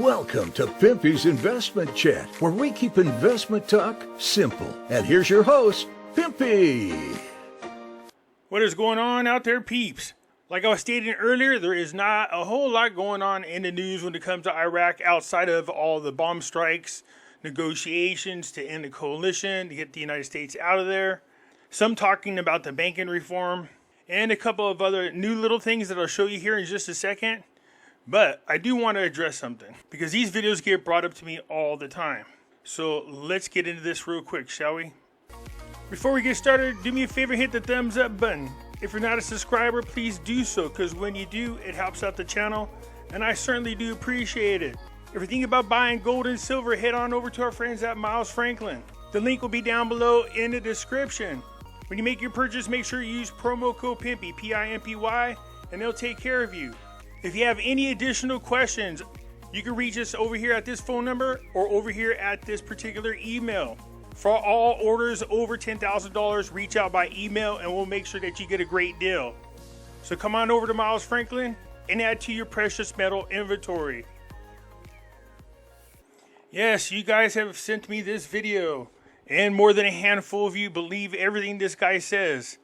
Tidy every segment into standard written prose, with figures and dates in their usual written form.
Welcome to Pimpy's Investment Chat, where we keep investment talk simple. And here's your host, Pimpy. What is going on out there, peeps? Like I was stating earlier, there is not a whole lot going on in the news when it comes to Iraq outside of all the bomb strikes, negotiations to end the coalition, to get the United States out of there. Some talking about the banking reform, and a couple of other new little things that I'll show you here in just a second. But I do want to address something, because these videos get brought up to me all the time. So let's get into this real quick, shall we? Before we get started, do me a favor, hit the thumbs up button. If you're not a subscriber, please do so, because when you do, it helps out the channel, and I certainly do appreciate it. If you're thinking about buying gold and silver, head on over to our friends at Miles Franklin. The link will be down below in the description. When you make your purchase, make sure you use promo code Pimpy, P-I-M-P-Y, and they'll take care of you. If you have any additional questions, you can reach us over here at this phone number or over here at this particular email. For all orders over $10,000, reach out by email and we'll make sure that you get a great deal. So come on over to Miles Franklin and add to your precious metal inventory. Yes, you guys have sent me this video, and more than a handful of you believe everything this guy says.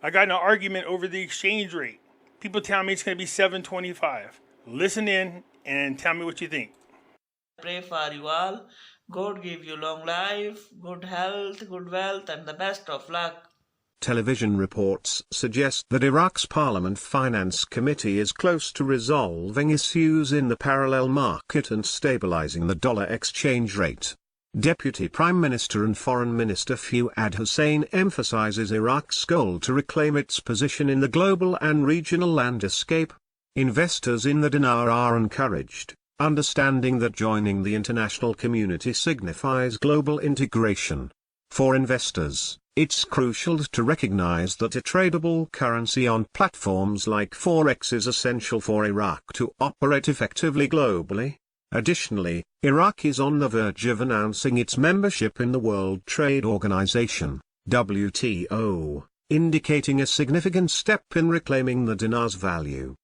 I got in an argument over the exchange rate. People tell me it's going to be $7.25. Listen in and tell me what you think. Pray for you all. God give you long life, good health, good wealth, and the best of luck. Television reports suggest that Iraq's Parliament Finance Committee is close to resolving issues in the parallel market and stabilizing the dollar exchange rate. Deputy Prime Minister and Foreign Minister Fuad Hussein emphasizes Iraq's goal to reclaim its position in the global and regional landscape. Investors in the dinar are encouraged, understanding that joining the international community signifies global integration. For investors, it's crucial to recognize that a tradable currency on platforms like Forex is essential for Iraq to operate effectively globally. Additionally, Iraq is on the verge of announcing its membership in the World Trade Organization, WTO, indicating a significant step in reclaiming the dinar's value.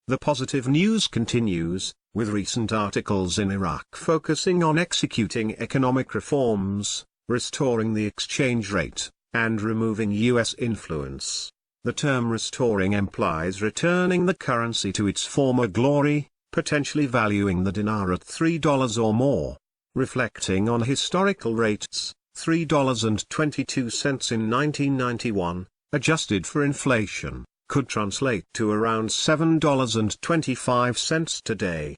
The positive news continues, with recent articles in Iraq focusing on executing economic reforms, restoring the exchange rate, and removing U.S. influence. The term restoring implies returning the currency to its former glory, potentially valuing the dinar at $3 or more. Reflecting on historical rates, $3.22 in 1991, adjusted for inflation, could translate to around $7.25 today.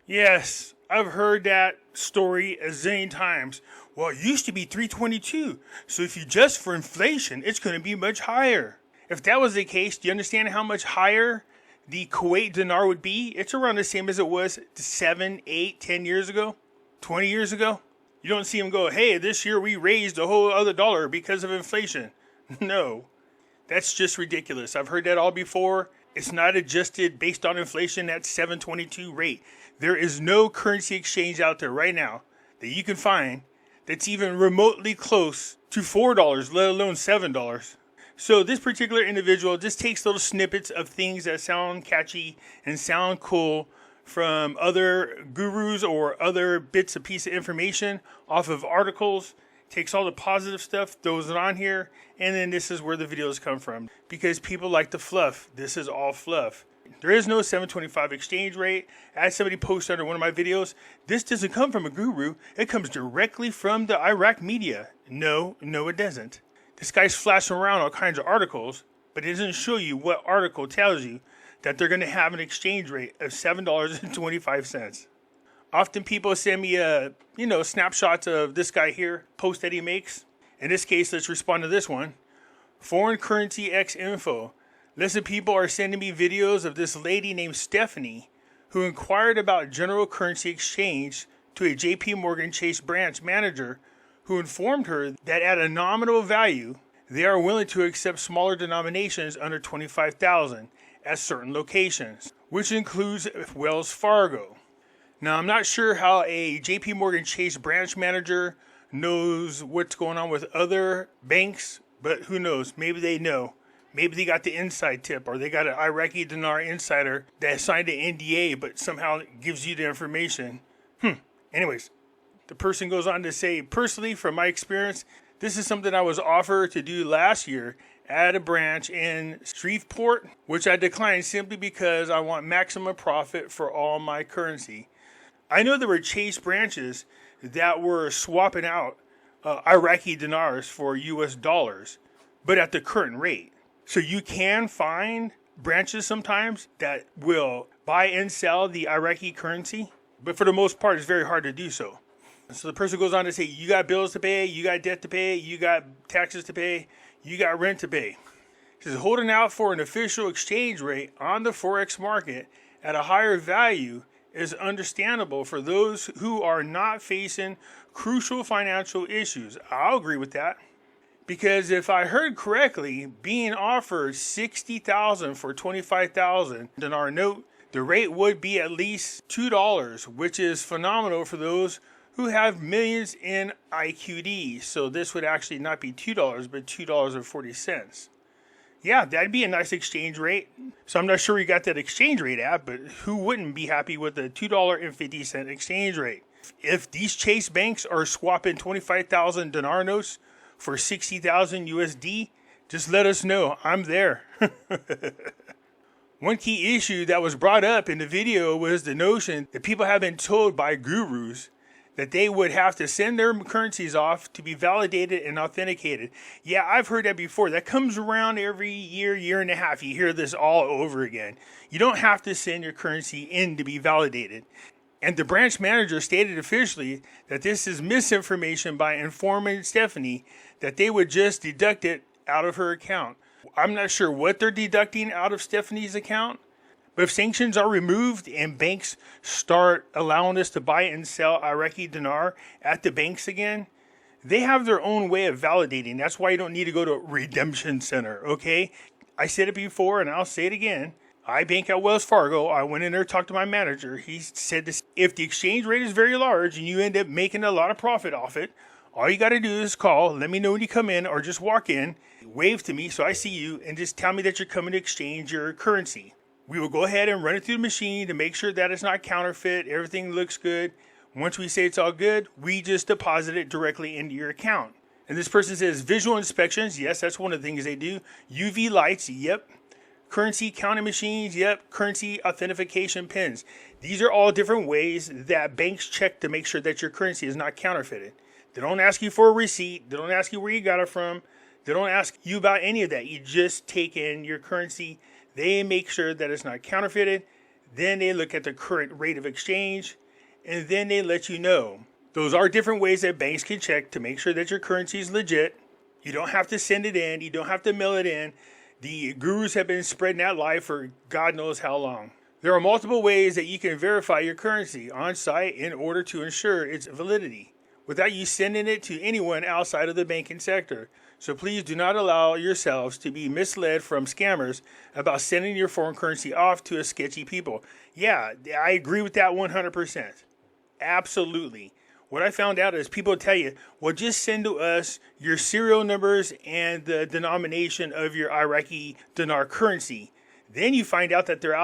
Yes, I've heard that story a zillion times. Well, it used to be $3.22, so if you adjust for inflation, it's going to be much higher. If that was the case, do you understand how much higher the Kuwait dinar would be? It's around the same as it was 7, 8, 10 years ago, 20 years ago. You don't see them go, hey, this year we raised a whole other dollar because of inflation. No, that's just ridiculous. I've heard that all before. It's not adjusted based on inflation at 7.22 rate. There is no currency exchange out there right now that you can find that's even remotely close to $4, let alone $7. So this particular individual just takes little snippets of things that sound catchy and sound cool from other gurus or other bits of piece of information off of articles, takes all the positive stuff, throws it on here, and then this is where the videos come from. Because people like the fluff. This is all fluff. There is no 7.25 exchange rate. As somebody posted under one of my videos, this doesn't come from a guru. It comes directly from the Iraq media. No, it doesn't. This guy's flashing around all kinds of articles, but it doesn't show you what article tells you that they're going to have an exchange rate of $7.25. Often people send me snapshots of this guy here, post that he makes. In this case, let's respond to this one. Foreign Currency X Info. Listen, people are sending me videos of this lady named Stephanie who inquired about general currency exchange to a JP Morgan Chase branch manager who informed her that at a nominal value, they are willing to accept smaller denominations under $25,000 at certain locations, which includes Wells Fargo. Now, I'm not sure how a JP Morgan Chase branch manager knows what's going on with other banks, but who knows? Maybe they know. Maybe they got the inside tip, or they got an Iraqi Dinar insider that signed an NDA but somehow gives you the information. Anyways, the person goes on to say, personally, from my experience, this is something I was offered to do last year at a branch in Shreveport, which I declined simply because I want maximum profit for all my currency. I know there were Chase branches that were swapping out Iraqi dinars for US dollars, but at the current rate. So you can find branches sometimes that will buy and sell the Iraqi currency, but for the most part, it's very hard to do so. So the person goes on to say, you got bills to pay, you got debt to pay, you got taxes to pay, you got rent to pay. He says, holding out for an official exchange rate on the Forex market at a higher value is understandable for those who are not facing crucial financial issues. I'll agree with that. Because if I heard correctly, being offered $60,000 for $25,000 dinar note, the rate would be at least $2, which is phenomenal for those who have millions in IQD. So this would actually not be $2, but $2.40. Yeah, that'd be a nice exchange rate. So I'm not sure you got that exchange rate at, but who wouldn't be happy with a $2.50 exchange rate? If these Chase banks are swapping 25,000 dinar notes for 60,000 USD, just let us know. I'm there. One key issue that was brought up in the video was the notion that people have been told by gurus that they would have to send their currencies off to be validated and authenticated. Yeah, I've heard that before. That comes around every year, year and a half. You hear this all over again. You don't have to send your currency in to be validated. And the branch manager stated officially that this is misinformation by informing Stephanie that they would just deduct it out of her account. I'm not sure what they're deducting out of Stephanie's account, but if sanctions are removed and banks start allowing us to buy and sell Iraqi dinar at the banks again, they have their own way of validating. That's why you don't need to go to a redemption center, okay? I said it before and I'll say it again. I bank at Wells Fargo. I went in there, talked to my manager. He said this: if the exchange rate is very large and you end up making a lot of profit off it, all you got to do is call, let me know when you come in, or just walk in, wave to me so I see you, and just tell me that you're coming to exchange your currency. We will go ahead and run it through the machine to make sure that it's not counterfeit. Everything looks good. Once we say it's all good, we just deposit it directly into your account. And this person says visual inspections. Yes, that's one of the things they do. UV lights. Yep. Currency counting machines, yep. Currency authentication pins. These are all different ways that banks check to make sure that your currency is not counterfeited. They don't ask you for a receipt. They don't ask you where you got it from. They don't ask you about any of that. You just take in your currency. They make sure that it's not counterfeited. Then they look at the current rate of exchange, and then they let you know. Those are different ways that banks can check to make sure that your currency is legit. You don't have to send it in. You don't have to mail it in. The gurus have been spreading that lie for God knows how long. There are multiple ways that you can verify your currency on site in order to ensure its validity without you sending it to anyone outside of the banking sector. So please do not allow yourselves to be misled from scammers about sending your foreign currency off to a sketchy people. Yeah, I agree with that 100%. Absolutely. What I found out is people tell you, well, just send to us your serial numbers and the denomination of your Iraqi dinar currency. Then you find out that they're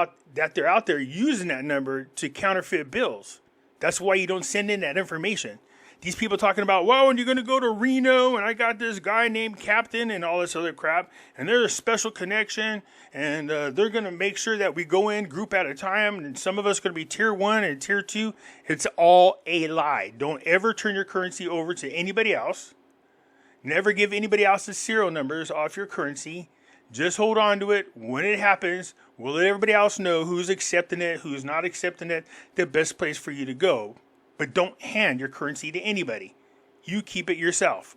out there using that number to counterfeit bills. That's why you don't send in that information. These people talking about, well, and you're going to go to Reno, and I got this guy named Captain and all this other crap, and there's a special connection, and they're going to make sure that we go in group at a time, and some of us are going to be tier 1 and tier 2. It's all a lie. Don't ever turn your currency over to anybody else. Never give anybody else the serial numbers off your currency. Just hold on to it. When it happens, we'll let everybody else know who's accepting it, who's not accepting it, the best place for you to go. But don't hand your currency to anybody. You keep it yourself.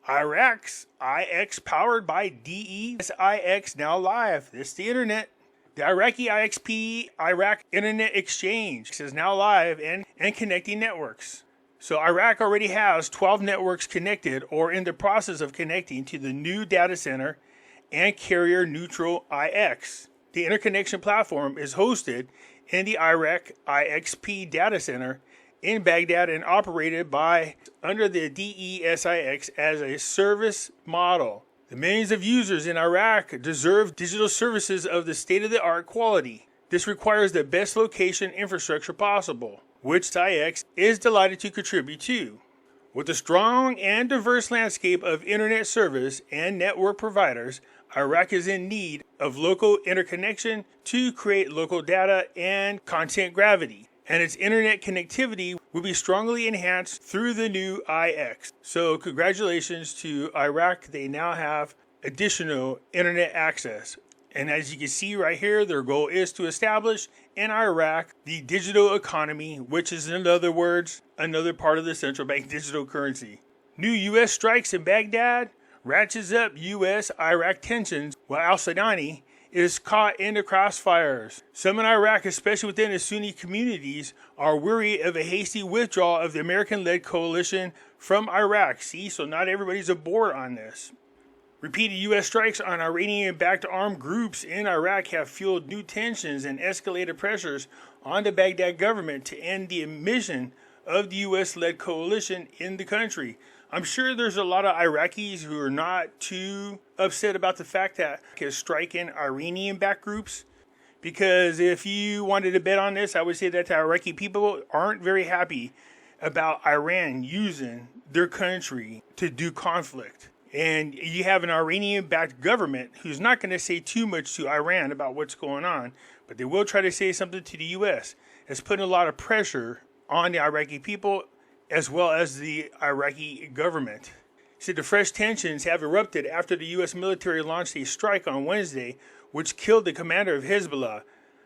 Iraq's IX powered by DESIX now live. This is the internet. The Iraqi IXP Iraq Internet Exchange is now live and connecting networks. So Iraq already has 12 networks connected or in the process of connecting to the new data center and carrier neutral IX. The interconnection platform is hosted in the Iraq IXP data center in Baghdad and operated by under the DESIX as a service model. The millions of users in Iraq deserve digital services of the state-of-the-art quality. This requires the best location infrastructure possible, which IX is delighted to contribute to. With a strong and diverse landscape of internet service and network providers, Iraq is in need of local interconnection to create local data and content gravity, and its internet connectivity will be strongly enhanced through the new IX. So congratulations to Iraq. They now have additional internet access. And as you can see right here, their goal is to establish in Iraq the digital economy, which is, in other words, another part of the central bank digital currency. New U.S. strikes in Baghdad ratchets up U.S.-Iraq tensions, while al-Sudani is caught in the crossfires. Some in Iraq, especially within the Sunni communities, are weary of a hasty withdrawal of the American-led coalition from Iraq. See, so not everybody's aboard on this. Repeated U.S. strikes on Iranian-backed armed groups in Iraq have fueled new tensions and escalated pressures on the Baghdad government to end the mission of the U.S.-led coalition in the country. I'm sure there's a lot of Iraqis who are not too upset about the fact that is striking Iranian-backed groups, because if you wanted to bet on this, I would say that the Iraqi people aren't very happy about Iran using their country to do conflict. And you have an Iranian-backed government who's not going to say too much to Iran about what's going on, but they will try to say something to the U.S. It's putting a lot of pressure on the Iraqi people as well as the Iraqi government. So the fresh tensions have erupted after the U.S. military launched a strike on Wednesday, which killed the commander of Hezbollah,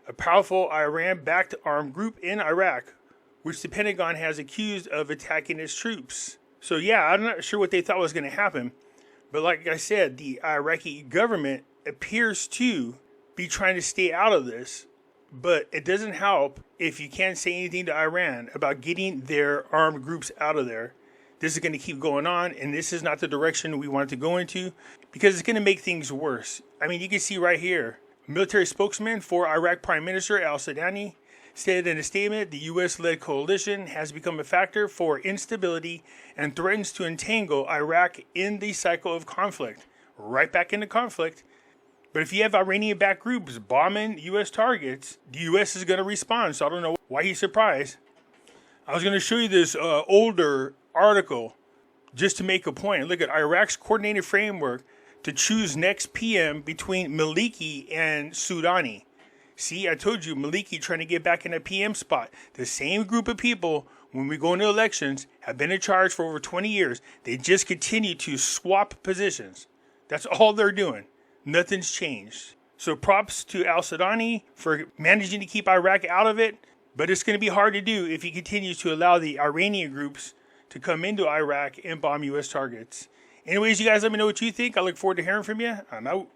a powerful Iran-backed armed group in Iraq, which the Pentagon has accused of attacking its troops. So yeah, I'm not sure what they thought was going to happen. But like I said, the Iraqi government appears to be trying to stay out of this. But it doesn't help if you can't say anything to Iran about getting their armed groups out of there. This is going to keep going on, and this is not the direction we want it to go into, because it's going to make things worse. I mean, you can see right here, a military spokesman for Iraq Prime Minister al-Sudani said in a statement, the U.S.-led coalition has become a factor for instability and threatens to entangle Iraq in the cycle of conflict. Right back into conflict. But if you have Iranian-backed groups bombing U.S. targets, the U.S. is going to respond. So I don't know why he's surprised. I was going to show you this older article just to make a point. Look at Iraq's coordinated framework to choose next PM between Maliki and Sudani. See, I told you, Maliki trying to get back in a PM spot. The same group of people, when we go into elections, have been in charge for over 20 years. They just continue to swap positions. That's all they're doing. Nothing's changed. So props to al-Sudani for managing to keep Iraq out of it, but it's going to be hard to do if he continues to allow the Iranian groups to come into Iraq and bomb U.S. targets. Anyways, you guys let me know what you think. I look forward to hearing from you. I'm out.